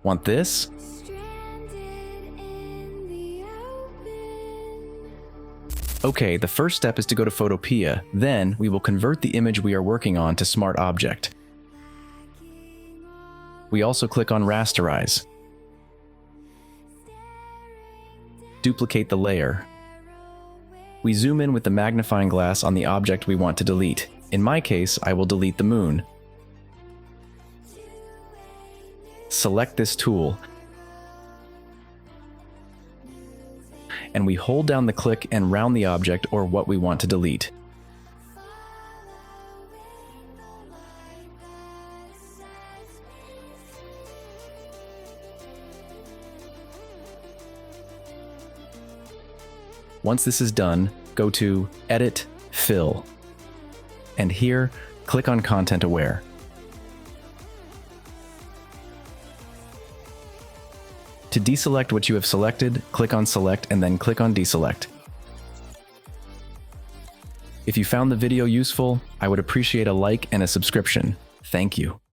Want this? Okay, the first step is to go to Photopea. Then we will convert the image we are working on to Smart Object. We also click on Rasterize. Duplicate the layer. We zoom in with the magnifying glass on the object we want to delete. In my case, I will delete the moon. Select this tool, and we hold down the click and round the object or what we want to delete. Once this is done, go to Edit, Fill, and here, click on Content Aware. To deselect what you have selected, click on Select and then click on Deselect. If you found the video useful, I would appreciate a like and a subscription. Thank you.